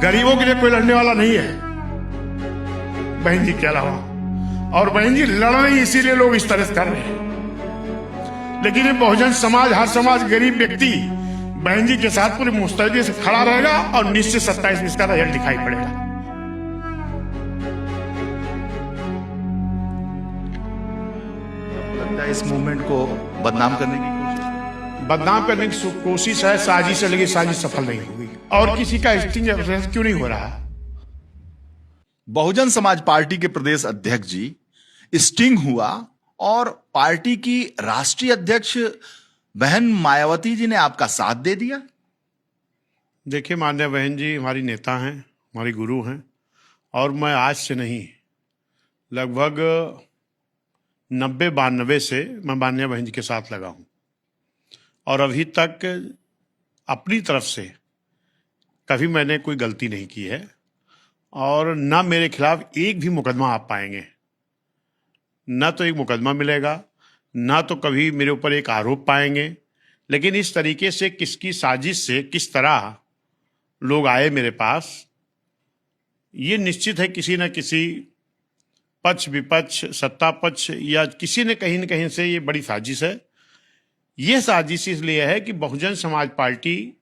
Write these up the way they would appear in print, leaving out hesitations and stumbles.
गरीबों के लिए कोई लड़ने वाला नहीं है बहन जी के अलावा। और बहन जी लड़ रही इसीलिए लोग इस तरह से कर रहे हैं। लेकिन ये बहुजन समाज, हर समाज, गरीब व्यक्ति बहन जी के साथ पूरी मुस्तैदी से खड़ा रहेगा और निश्चित 27 में इसका रिजल्ट दिखाई पड़ेगा। लगता है इस मूवमेंट को बदनाम करने की कोशिश है, साजिश है, लेकिन साजिश सफल नहीं होगी। और किसी का स्टिंग क्यों नहीं हो रहा? बहुजन समाज पार्टी के प्रदेश अध्यक्ष जी, स्टिंग हुआ और पार्टी की राष्ट्रीय अध्यक्ष बहन मायावती जी ने आपका साथ दे दिया। देखिए माननीय बहन जी हमारी नेता हैं, हमारी गुरु हैं, और मैं आज से नहीं, लगभग 90-92 से मैं माननीय बहन जी के साथ लगा हूं और अभी तक अपनी तरफ से कभी मैंने कोई गलती नहीं की है और ना मेरे खिलाफ एक भी मुकदमा आप पाएंगे। ना तो एक मुकदमा मिलेगा, ना तो कभी मेरे ऊपर एक आरोप पाएंगे। लेकिन इस तरीके से किसकी साजिश से किस तरह लोग आए मेरे पास, ये निश्चित है किसी न किसी पक्ष विपक्ष, सत्ता पक्ष या किसी ने कहीं न कहीं से ये बड़ी साजिश है। ये साजिश इसलिए है कि बहुजन समाज पार्टी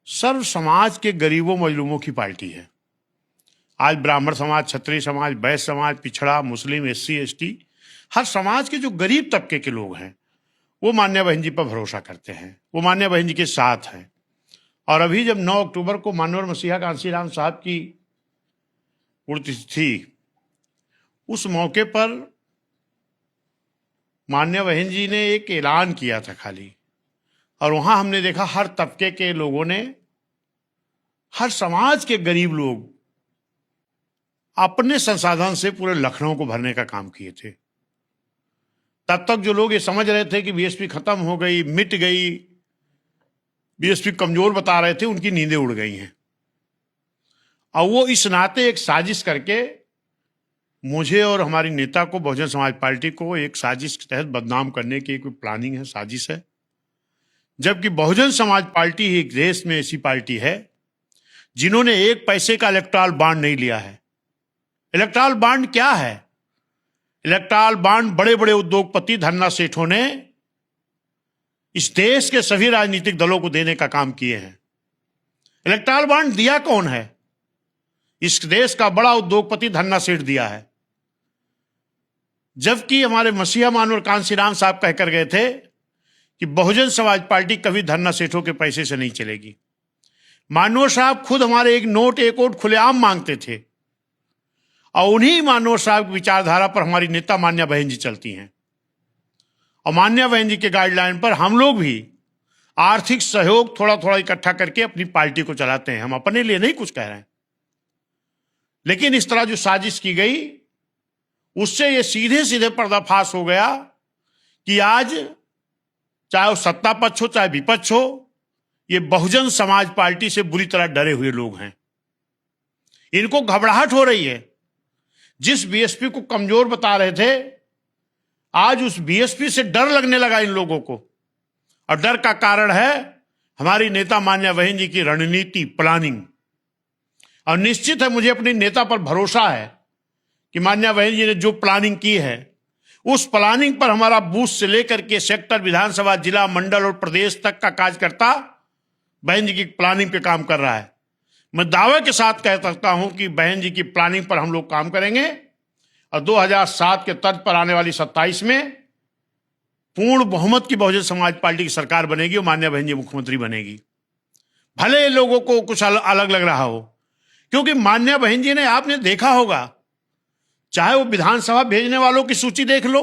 सर्व समाज के गरीबों मजलूमों की पार्टी है। आज ब्राह्मण समाज, क्षत्रिय समाज, वैश्य समाज, पिछड़ा, मुस्लिम, SC ST, हर समाज के जो गरीब तबके के लोग हैं वो माननीय बहन जी पर भरोसा करते हैं, वो माननीय बहन जी के साथ हैं। और अभी जब 9 अक्टूबर को माननीय मसीहा कांशीराम साहब की पुण्यतिथि थी, उस मौके पर माननीय बहन जी ने एक ऐलान किया था खाली, और वहां हमने देखा हर तबके के लोगों ने, हर समाज के गरीब लोग अपने संसाधन से पूरे लखनऊ को भरने का काम किए थे। तब तक जो लोग ये समझ रहे थे कि बीएसपी खत्म हो गई, मिट गई, बीएसपी कमजोर बता रहे थे, उनकी नींदें उड़ गई हैं। और वो इस नाते एक साजिश करके मुझे और हमारी नेता को, बहुजन समाज पार्टी को, एक साजिश के तहत बदनाम करने की कोई प्लानिंग है, साजिश है। जबकि बहुजन समाज पार्टी ही एक देश में ऐसी पार्टी है जिन्होंने एक पैसे का इलेक्टोरल बॉन्ड नहीं लिया है। इलेक्टोरल बॉन्ड क्या है? इलेक्टोरल बॉन्ड बड़े बड़े उद्योगपति, धन्ना सेठों ने इस देश के सभी राजनीतिक दलों को देने का काम किए हैं। इलेक्टोरल बॉन्ड दिया कौन है? इस देश का बड़ा उद्योगपति धन्ना सेठ दिया है। जबकि हमारे मसीहा मानवर कांशीराम साहब कहकर गए थे कि बहुजन समाज पार्टी कभी धन्ना सेठों के पैसे से नहीं चलेगी। मानवर साहब खुद हमारे एक वोट खुलेआम मांगते थे, और उन्हीं मानवर साहब की विचारधारा पर हमारी नेता मान्या बहन जी चलती हैं। और मान्या बहन जी के गाइडलाइन पर हम लोग भी आर्थिक सहयोग थोड़ा थोड़ा इकट्ठा करके अपनी पार्टी को चलाते हैं। हम अपने लिए नहीं कुछ कह रहे हैं, लेकिन इस तरह जो साजिश की गई उससे ये सीधे सीधे पर्दाफाश हो गया कि आज चाहे वो सत्ता पक्ष हो चाहे विपक्ष हो, ये बहुजन समाज पार्टी से बुरी तरह डरे हुए लोग हैं। इनको घबराहट हो रही है। जिस बीएसपी को कमजोर बता रहे थे, आज उस बीएसपी से डर लगने लगा इन लोगों को। और डर का कारण है हमारी नेता मान्या बहन जी की रणनीति, प्लानिंग। और निश्चित है मुझे अपनी नेता पर भरोसा है कि मान्या बहन जी ने जो प्लानिंग की है, उस प्लानिंग पर हमारा बूथ से लेकर के सेक्टर, विधानसभा, जिला, मंडल और प्रदेश तक का कार्यकर्ता बहन जी की प्लानिंग पे काम कर रहा है। मैं दावे के साथ कह सकता हूं कि बहन जी की प्लानिंग पर हम लोग काम करेंगे और 2007 के तर्ज पर आने वाली 27 में पूर्ण बहुमत की बहुजन समाज पार्टी की सरकार बनेगी और मान्या बहन जी मुख्यमंत्री बनेगी। भले लोगों को कुछ अलग लग रहा हो, क्योंकि मान्या बहन जी ने, आपने देखा होगा, चाहे वो विधानसभा भेजने वालों की सूची देख लो,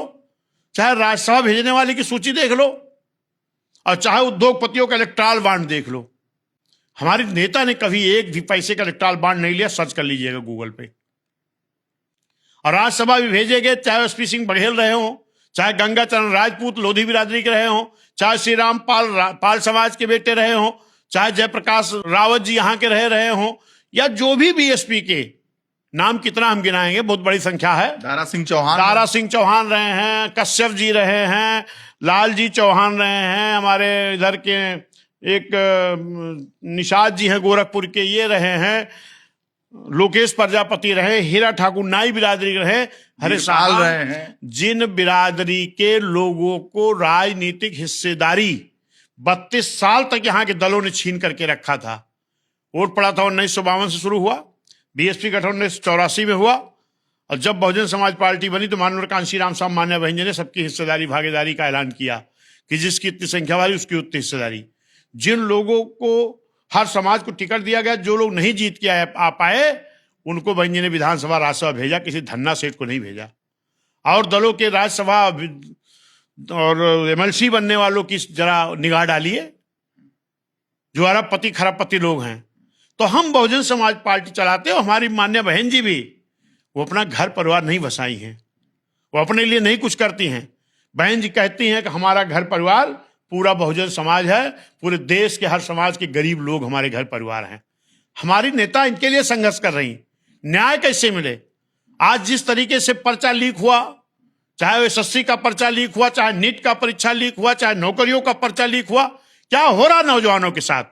चाहे राज्यसभा भेजने वाले की सूची देख लो, और चाहे उद्योगपतियों का इलेक्टोरल बॉन्ड देख लो, हमारी नेता ने कभी एक भी पैसे का इलेक्टोरल बॉन्ड नहीं लिया। सर्च कर लीजिएगा गूगल पे। और राज्यसभा भी भेजे गए, चाहे SP सिंह बघेल रहे हो, चाहे गंगाचरण राजपूत लोधी बिरादरी के रहे हो, चाहे श्री राम पाल समाज के बेटे रहे हो, चाहे जयप्रकाश रावत जी यहां के रहे हो, या जो भी बीएसपी के नाम, कितना हम गिनाएंगे, बहुत बड़ी संख्या है। दारा सिंह चौहान रहे हैं, कश्यप जी रहे हैं, लाल जी चौहान रहे हैं, हमारे इधर के एक निषाद जी हैं गोरखपुर के, ये रहे हैं, लोकेश प्रजापति रहे, हीरा ठाकुर नाई बिरादरी रहे, हरे साल साहब रहे हैं। जिन बिरादरी के लोगों को राजनीतिक हिस्सेदारी 32 साल तक यहाँ के दलों ने छीन करके रखा था। वोट पड़ा था 1952 से शुरू हुआ, बीएसपी गठन 1984 में हुआ, और जब बहुजन समाज पार्टी बनी तो माननीय कांशीराम साहब मान्या बहन जी ने सबकी हिस्सेदारी भागीदारी का ऐलान किया कि जिसकी इतनी संख्या वाली उसकी उतनी हिस्सेदारी। जिन लोगों को हर समाज को टिकट दिया गया, जो लोग नहीं जीत के आ पाए, उनको बहन जी ने विधानसभा राज्यसभा भेजा, किसी धन्ना सेठ को नहीं भेजा। और दलों के राज्यसभा और एमएलसी बनने वालों की जरा निगाह डालिए, जो अरबपति खरबपति लोग हैं। तो हम बहुजन समाज पार्टी चलाते हैं, हमारी मान्या बहन जी भी, वो अपना घर परिवार नहीं बसाई हैं, वो अपने लिए नहीं कुछ करती हैं। बहन जी कहती हैं कि हमारा घर परिवार पूरा बहुजन समाज है, पूरे देश के हर समाज के गरीब लोग हमारे घर परिवार हैं। हमारी नेता इनके लिए संघर्ष कर रही। न्याय कैसे मिले? आज जिस तरीके से पर्चा लीक हुआ, चाहे वो एसएससी का पर्चा लीक हुआ, चाहे नीट का परीक्षा लीक हुआ, चाहे नौकरियों का पर्चा लीक हुआ, क्या हो रहा नौजवानों के साथ?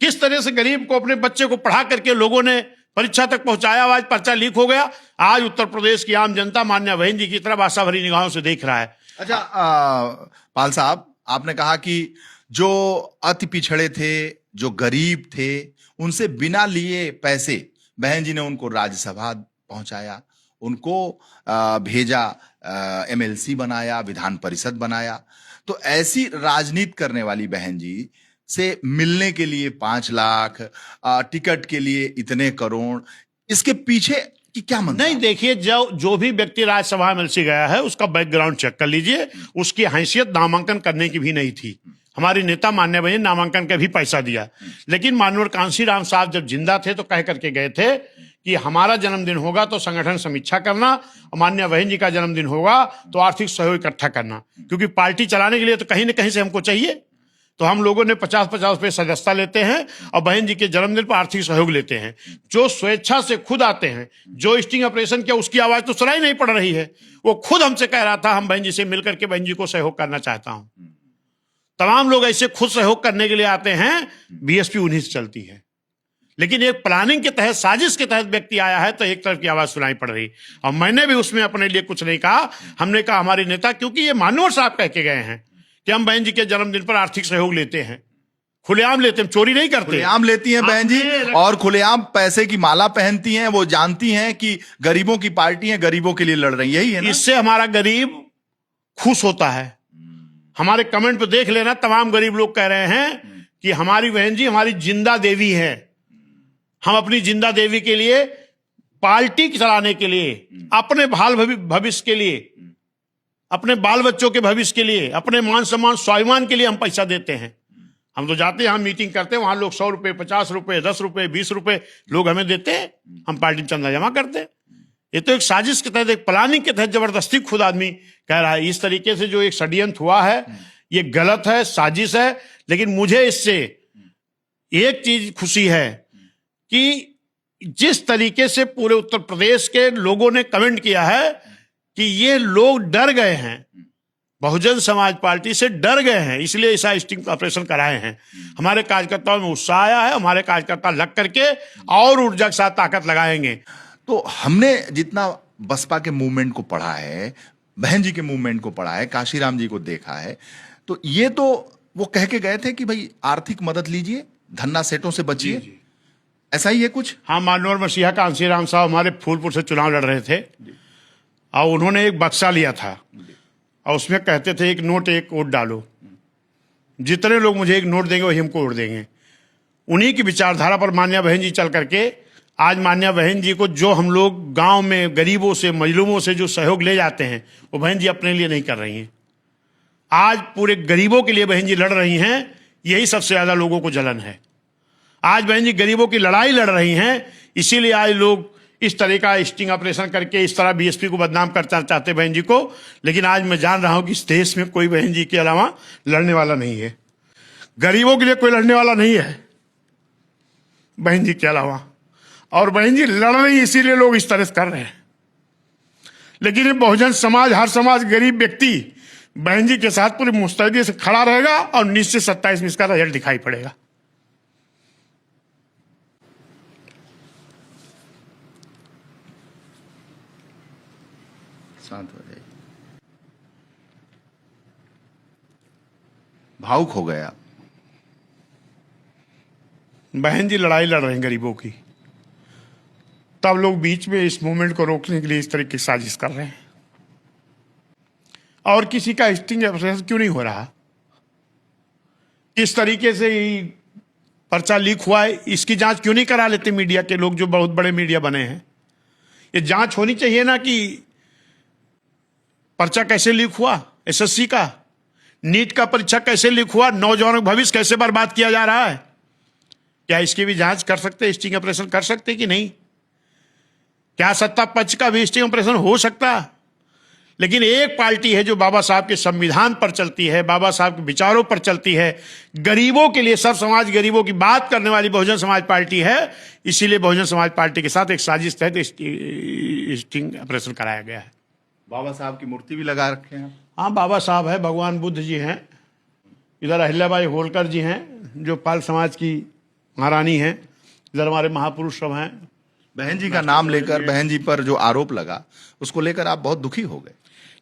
किस तरह से गरीब को, अपने बच्चे को पढ़ा करके लोगों ने परीक्षा तक पहुंचाया, आज पर्चा लीक हो गया। आज उत्तर प्रदेश की आम जनता मान्या बहन जी की तरफ आशा भरी निगाहों से देख रहा है। अच्छा, पाल साहब, आपने कहा कि जो अति पिछड़े थे, जो गरीब थे, उनसे बिना लिए पैसे बहन जी ने उनको राज्यसभा पहुंचाया, उनको भेजा, एमएलसी बनाया, विधान परिषद बनाया। तो ऐसी राजनीति करने वाली बहन जी से मिलने के लिए 5 लाख, टिकट के लिए इतने करोड़, इसके पीछे की क्या मंशा? नहीं, देखिए, जो भी व्यक्ति राज्यसभा में एमएलसी गया है उसका बैकग्राउंड चेक कर लीजिए। उसकी हैसियत नामांकन करने की भी नहीं थी। हमारी नेता मान्या बहन नामांकन का भी पैसा दिया, लेकिन माननीय कांशीराम साहब जब जिंदा थे तो कह करके गए थे कि हमारा जन्मदिन होगा तो संगठन समीक्षा करना, और मान्या बहन जी का जन्मदिन होगा तो आर्थिक सहयोग इकट्ठा करना, क्योंकि पार्टी चलाने के लिए तो कहीं ना कहीं से हमको चाहिए। तो हम लोगों ने 50-50 रुपये सदस्यता लेते हैं और बहन जी के जन्मदिन पर आर्थिक सहयोग लेते हैं। जो स्वेच्छा से खुद आते हैं, जो स्टिंग ऑपरेशन किया, उसकी आवाज तो सुनाई नहीं पड़ रही है। वो खुद हमसे कह रहा था हम बहन जी से मिलकर के बहन जी को सहयोग करना चाहता हूं। तमाम लोग ऐसे खुद सहयोग करने के लिए आते हैं, बीएसपी उन्हीं से चलती है। लेकिन एक प्लानिंग के तहत, साजिश के तहत व्यक्ति आया है तो एक तरफ की आवाज सुनाई पड़ रही। और मैंने भी उसमें अपने लिए कुछ नहीं कहा। हमने कहा हमारी नेता, क्योंकि ये मानवर साहब कह के गए हैं कि हम बहन जी के जन्मदिन पर आर्थिक सहयोग लेते हैं, खुलेआम लेते हैं, चोरी नहीं करते। खुलेआम लेती हैं बहन जी, और खुलेआम पैसे की माला पहनती हैं। वो जानती हैं कि गरीबों की पार्टी है, गरीबों के लिए लड़ रही, यही है ना? इससे हमारा गरीब खुश होता है। हमारे कमेंट पे देख लेना, तमाम गरीब लोग कह रहे हैं कि हमारी बहन जी हमारी जिंदा देवी है। हम अपनी जिंदा देवी के लिए, पार्टी चलाने के लिए, अपने भविष्य के लिए, अपने बाल बच्चों के भविष्य के लिए, अपने मान सम्मान स्वाभिमान के लिए हम पैसा देते हैं। हम तो जाते हैं, हम मीटिंग करते हैं, वहां लोग 100 रुपए, 50 रुपए, 10 रुपए, 20 रुपए लोग हमें देते हैं, हम पार्टी में चंदा जमा करते हैं। ये तो एक साजिश के तहत, एक प्लानिंग के तहत जबरदस्ती खुद आदमी कह रहा है। इस तरीके से जो एक षड्यंत्र हुआ है, ये गलत है, साजिश है। लेकिन मुझे इससे एक चीज खुशी है कि जिस तरीके से पूरे उत्तर प्रदेश के लोगों ने कमेंट किया है कि ये लोग डर गए हैं, बहुजन समाज पार्टी से डर गए हैं, इसलिए ऐसा स्टिंग ऑपरेशन कराए हैं। हमारे कार्यकर्ताओं में उत्साह आया है, हमारे कार्यकर्ता लग करके और ऊर्जा के साथ ताकत लगाएंगे। तो हमने जितना बसपा के मूवमेंट को पढ़ा है, बहन जी के मूवमेंट को पढ़ा है, काशीराम जी को देखा है, तो ये तो वो कह के गए थे कि भाई आर्थिक मदद लीजिए, धन्ना सेठों से बचिए, ऐसा ही है कुछ? हाँ, माननीय मसीहा कांशीराम साहब हमारे फूलपुर से चुनाव लड़ रहे थे और उन्होंने एक बक्सा लिया था और उसमें कहते थे एक नोट एक वोट डालो, जितने लोग मुझे एक नोट देंगे वही हमको वोट देंगे। उन्हीं की विचारधारा पर मान्या बहन जी चल करके आज मान्या बहन जी को जो हम लोग गांव में गरीबों से, मजलूमों से जो सहयोग ले जाते हैं, वो बहन जी अपने लिए नहीं कर रही हैं। आज पूरे गरीबों के लिए बहन जी लड़ रही हैं, यही सबसे ज्यादा लोगों को जलन है। आज बहन जी गरीबों की लड़ाई लड़ रही हैं, इसीलिए आज लोग इस तरह का स्टिंग ऑपरेशन करके इस तरह बीएसपी को बदनाम करना चाहते बहन जी को। लेकिन आज मैं जान रहा हूं कि इस देश में कोई बहन जी के अलावा लड़ने वाला नहीं है, गरीबों के लिए कोई लड़ने वाला नहीं है बहन जी के अलावा। और बहन जी लड़ रही, इसीलिए लोग इस तरह से कर रहे हैं। लेकिन ये बहुजन समाज, हर समाज, गरीब व्यक्ति बहन जी के साथ पूरी मुस्तैदी से खड़ा रहेगा और निश्चित 27 में इसका रिजल्ट दिखाई पड़ेगा। शांत हो जाइए, भावुक हो गए आप। बहन जी लड़ाई लड़ रहे हैं गरीबों की, तब लोग बीच में इस मूवमेंट को रोकने के लिए इस तरह की साजिश कर रहे हैं। और किसी का स्टिंग ऑपरेशन क्यों नहीं हो रहा? किस तरीके से ये पर्चा लीक हुआ है, इसकी जांच क्यों नहीं करा लेते मीडिया के लोग जो बहुत बड़े मीडिया बने हैं? ये जांच होनी चाहिए ना कि पर्चा कैसे लीक हुआ, एसएससी का, नीट का परीक्षा कैसे लीक हुआ, नौजवानों का भविष्य कैसे बर्बाद किया जा रहा है। क्या इसकी भी जांच कर सकते, स्टिंग ऑपरेशन कर सकते कि नहीं? क्या सत्ता पक्ष का भी स्टिंग ऑपरेशन हो सकता? लेकिन एक पार्टी है जो बाबा साहब के संविधान पर चलती है, बाबा साहब के विचारों पर चलती है, गरीबों के लिए, सब समाज गरीबों की बात करने वाली बहुजन समाज पार्टी है। इसीलिए बहुजन समाज पार्टी के साथ एक साजिश तहत स्टिंग ऑपरेशन कराया गया है। बाबा साहब की मूर्ति भी लगा रखे हैं। हाँ, बाबा साहब है, भगवान बुद्ध जी हैं, इधर अहिल्याबाई होलकर जी हैं जो पाल समाज की महारानी हैं, इधर हमारे महापुरुष सब हैं। बहन जी का नाम लेकर, बहन जी पर जो आरोप लगा उसको लेकर आप बहुत दुखी हो गए।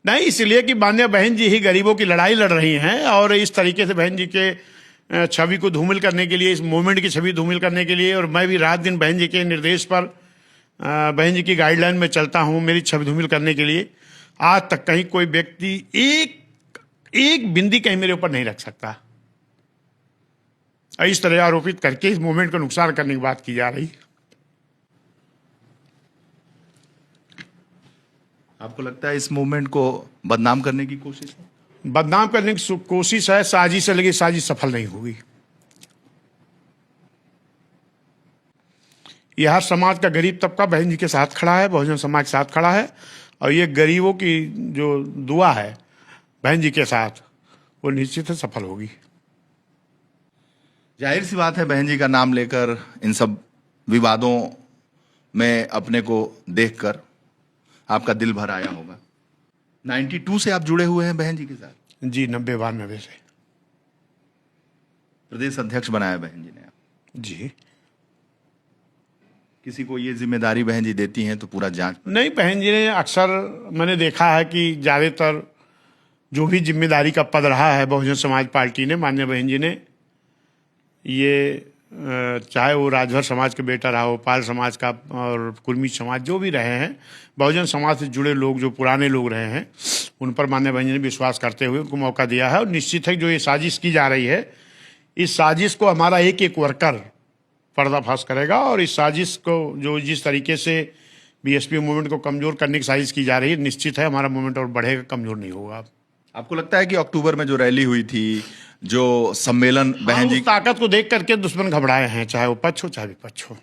नहीं, इसलिए कि माननीय बहन जी ही गरीबों की लड़ाई लड़ रही हैं और इस तरीके से बहन जी के छवि को धूमिल करने के लिए, इस मूवमेंट की छवि धूमिल करने के लिए, और मैं भी रात दिन बहन जी के निर्देश पर, बहन जी की गाइडलाइन में चलता हूं मेरी छवि धूमिल करने के लिए। आज तक कहीं कोई व्यक्ति एक बिंदी कहीं मेरे ऊपर नहीं रख सकता। इस तरह आरोपित करके इस मूवमेंट को नुकसान करने की बात की जा रही। आपको लगता है इस मूवमेंट को बदनाम करने की कोशिश है? बदनाम करने की कोशिश है, साजिश है, लेकिन साजिश सफल नहीं होगी। यह हर समाज का गरीब तबका बहन जी के साथ खड़ा है, बहुजन समाज के साथ खड़ा है, और ये गरीबों की जो दुआ है बहन जी के साथ, वो निश्चित है सफल होगी। जाहिर सी बात है, बहन जी का नाम लेकर इन सब विवादों में अपने को देखकर आपका दिल भर आया होगा। 92 से आप जुड़े हुए हैं बहन जी के साथ? जी, 90-92 से प्रदेश अध्यक्ष बनाया बहन जी ने आप। जी। किसी को ये जिम्मेदारी बहन जी देती हैं तो पूरा जांच? नहीं, बहन जी ने अक्सर, मैंने देखा है कि ज़्यादातर जो भी जिम्मेदारी का पद रहा है बहुजन समाज पार्टी ने, माननीय बहन जी ने, ये चाहे वो राजभर समाज के बेटा रहा हो, पाल समाज का और कुर्मी समाज, जो भी रहे हैं, बहुजन समाज से जुड़े लोग जो पुराने लोग रहे हैं, उन पर माननीय बहन जी ने विश्वास करते हुए उनको मौका दिया है। और निश्चित है जो ये साजिश की जा रही है, इस साजिश को हमारा एक एक वर्कर पर्दाफाश करेगा। और इस साजिश को जो जिस तरीके से बीएसपी मूवमेंट को कमजोर करने की साजिश की जा रही है, निश्चित है हमारा मूवमेंट और बढ़ेगा, कमजोर नहीं होगा। आपको लगता है कि अक्टूबर में जो रैली हुई थी, जो सम्मेलन बहन जी, उस ताकत को देख करके दुश्मन घबराए हैं, चाहे वो पक्ष हो चाहे विपक्ष हो,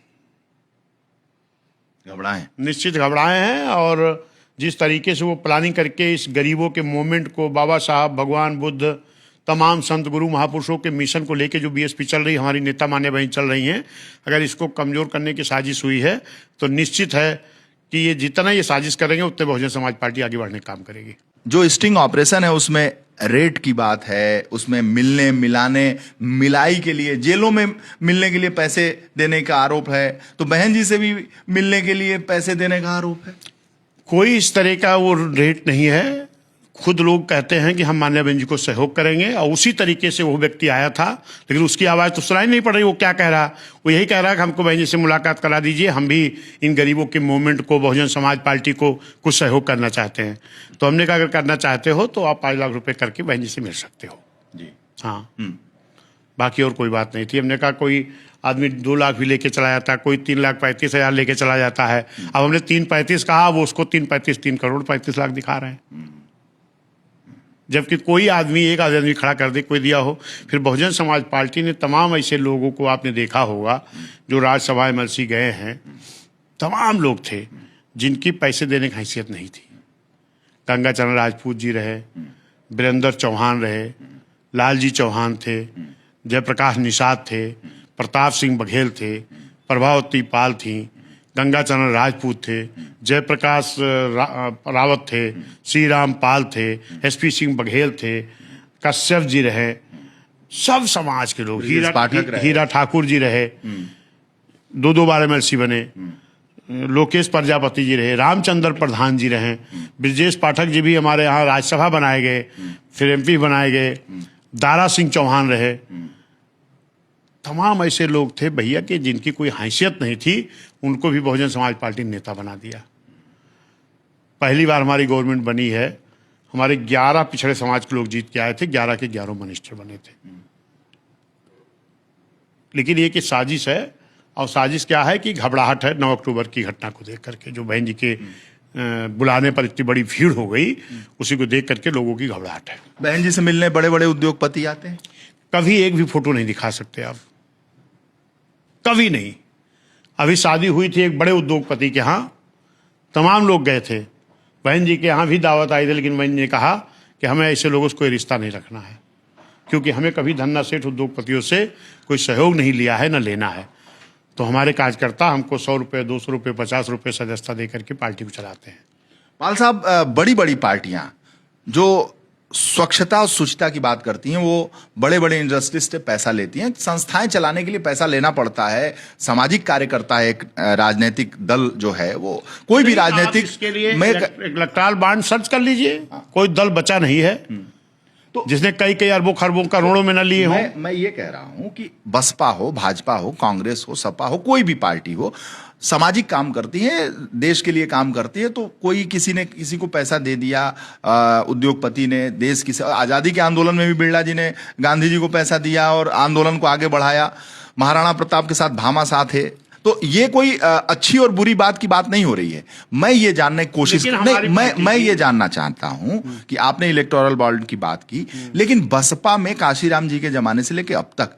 घबराए? निश्चित घबराए हैं। और जिस तरीके से वो प्लानिंग करके इस गरीबों के मूवमेंट को, बाबा साहब, भगवान बुद्ध, तमाम संत गुरु महापुरुषों के मिशन को लेके जो बीएसपी चल रही, हमारी नेता मान्य बहन चल रही हैं, अगर इसको कमजोर करने की साजिश हुई है तो निश्चित है कि ये जितना ये साजिश करेंगे उतने बहुजन समाज पार्टी आगे बढ़ने का काम करेगी। जो स्टिंग ऑपरेशन है उसमें रेट की बात है, उसमें मिलने मिलाने मिलाई के लिए, जेलों में मिलने के लिए पैसे देने का आरोप है, तो बहन जी से भी मिलने के लिए पैसे देने का आरोप है। कोई इस तरह का वो रेट नहीं है। खुद लोग कहते हैं कि हम मान्य बहन जी को सहयोग करेंगे, और उसी तरीके से वो व्यक्ति आया था, लेकिन उसकी आवाज़ तो सुनाई नहीं पड़ रही। वो क्या कह रहा? वो यही कह रहा है कि हमको बहन जी से मुलाकात करा दीजिए, हम भी इन गरीबों के मूवमेंट को, बहुजन समाज पार्टी को कुछ सहयोग करना चाहते हैं। तो हमने कहा अगर करना चाहते हो तो आप 5 लाख रुपए करके बहन जी से मिल सकते हो। जी हाँ, बाकी और कोई बात नहीं थी। हमने कहा कोई आदमी 2 लाख भी लेके चला जाता है, कोई 3,35,000 लेके चला जाता है। अब हमने 3,35 कहा, वो उसको 3 करोड़ 35 लाख दिखा रहे हैं, जबकि कोई आदमी, एक आदमी खड़ा कर दे कोई दिया हो। फिर बहुजन समाज पार्टी ने तमाम ऐसे लोगों को, आपने देखा होगा, जो राज्यसभा एमएलसी गए हैं, तमाम लोग थे जिनकी पैसे देने की हैसियत नहीं थी। गंगाचरण राजपूत जी रहे, वीरेंद्र चौहान रहे, लालजी चौहान थे, जयप्रकाश निषाद थे, प्रताप सिंह बघेल थे, प्रभावती पाल थी, गंगाचरण राजपूत थे, जयप्रकाश रावत थे, श्री राम पाल थे, एसपी सिंह बघेल थे, कश्यप जी रहे, सब समाज के लोग, हीरा ठाकुर जी रहे, 2 बार MLC बने, लोकेश प्रजापति जी रहे, रामचंद्र प्रधान जी रहे, ब्रजेश पाठक जी भी हमारे यहाँ राज्यसभा बनाए गए, फिर MP बनाए गए, दारा सिंह चौहान रहे। तमाम ऐसे लोग थे भैया कि जिनकी कोई हैसियत नहीं थी, उनको भी बहुजन समाज पार्टी ने नेता बना दिया। पहली बार हमारी गवर्नमेंट बनी है, हमारे 11 पिछड़े समाज के लोग जीत के आए थे, 11 के 11 मिनिस्टर बने थे। लेकिन ये कि साजिश है, और साजिश क्या है कि घबराहट है 9 अक्टूबर की घटना को देख करके, जो बहन जी के बुलाने पर इतनी बड़ी भीड़ हो गई, उसी को देख करके लोगों की घबराहट है। बहन जी से मिलने बड़े बड़े उद्योगपति आते हैं, कभी एक भी फोटो नहीं दिखा सकते आप, कभी नहीं। अभी शादी हुई थी एक बड़े उद्योगपति के यहाँ, तमाम लोग गए थे, बहन जी के यहाँ भी दावत आई थी, लेकिन बहन जी ने कहा कि हमें ऐसे लोगों से कोई रिश्ता नहीं रखना है, क्योंकि हमें कभी धन्ना सेठ उद्योगपतियों से कोई सहयोग नहीं लिया है, न लेना है। तो हमारे कार्यकर्ता हमको 100 रुपये, 200 रुपये, 50 रुपये सदस्यता दे करके पार्टी को चलाते हैं। पाल साहब, बड़ी बड़ी पार्टियां जो स्वच्छता और शुचिता की बात करती हैं, वो बड़े बड़े इंडस्ट्रीज से पैसा लेती हैं। संस्थाएं चलाने के लिए पैसा लेना पड़ता है, सामाजिक कार्यकर्ता है, एक राजनीतिक दल जो है, वो कोई भी राजनीतिक, इसके लिए इलेक्टोरल बॉन्ड सर्च कर लीजिए, कोई दल बचा नहीं है तो जिसने कई अरबों खरबों करोड़ों में न लिए हो। मैं ये कह रहा हूं कि बसपा हो, भाजपा हो, कांग्रेस हो, सपा हो, कोई भी पार्टी हो, सामाजिक काम करती है, देश के लिए काम करती है। तो कोई किसी ने किसी को पैसा दे दिया, उद्योगपति ने, देश की आजादी के आंदोलन में भी बिरला जी ने गांधी जी को पैसा दिया और आंदोलन को आगे बढ़ाया, महाराणा प्रताप के साथ भामाशाह थे। तो ये कोई अच्छी और बुरी बात की बात नहीं हो रही है। मैं ये जानने की कोशिश मैं ये जानना चाहता हूं कि आपने इलेक्टोरल बॉन्ड की बात की, लेकिन बसपा में काशीराम जी के जमाने से लेकर अब तक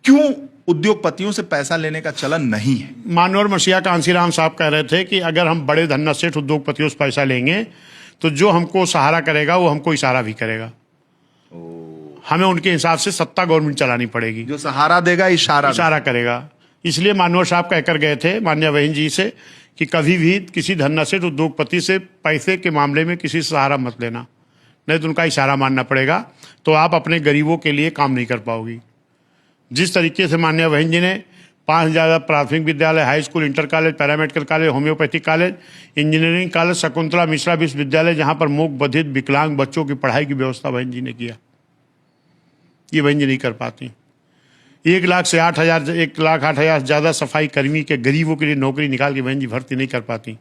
क्यों उद्योगपतियों से पैसा लेने का चलन नहीं है? मानवर मसीहा कांसीराम साहब कह रहे थे कि अगर हम बड़े धन्ना सेठ उद्योगपतियों से पैसा लेंगे तो जो हमको सहारा करेगा वो हमको इशारा भी करेगा। हमें उनके हिसाब से सत्ता गवर्नमेंट चलानी पड़ेगी। जो सहारा देगा इशारा करेगा। इसलिए मानवर साहब कहकर गए थे मान्य बहन जी से कि कभी भी किसी धन्ना सेठ उद्योगपति से पैसे के मामले में किसी से सहारा मत लेना, नहीं तो उनका इशारा मानना पड़ेगा, तो आप अपने गरीबों के लिए काम नहीं कर पाओगी। जिस तरीके से माननीय बहन जी ने 5000 प्राथमिक विद्यालय, high school, inter college, paramedical college, homeopathic college, engineering college, Shakuntala Mishra विश्वविद्यालय, जहां पर मूक बधिर विकलांग बच्चों की पढ़ाई की व्यवस्था बहन जी ने किया, ये बहन जी नहीं कर पाती। 1 लाख से 8,000, 1,08,000 से ज्यादा सफाई कर्मी के गरीबों के लिए नौकरी निकाल के बहन जी भर्ती नहीं कर पाती।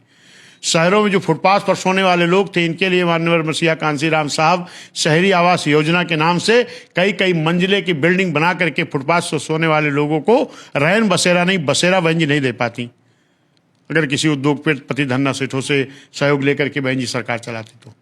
शहरों में जो फुटपाथ पर सोने वाले लोग थे, इनके लिए माननीय मसीहा कांसीराम साहब शहरी आवास योजना के नाम से कई मंजिले की बिल्डिंग बना करके फुटपाथ पर सोने वाले लोगों को रैन बसेरा नहीं, बसेरा बहन जी नहीं दे पाती। अगर किसी उद्योगपति धन्ना सेठों से सहयोग लेकर के बहन जी सरकार चलाती तो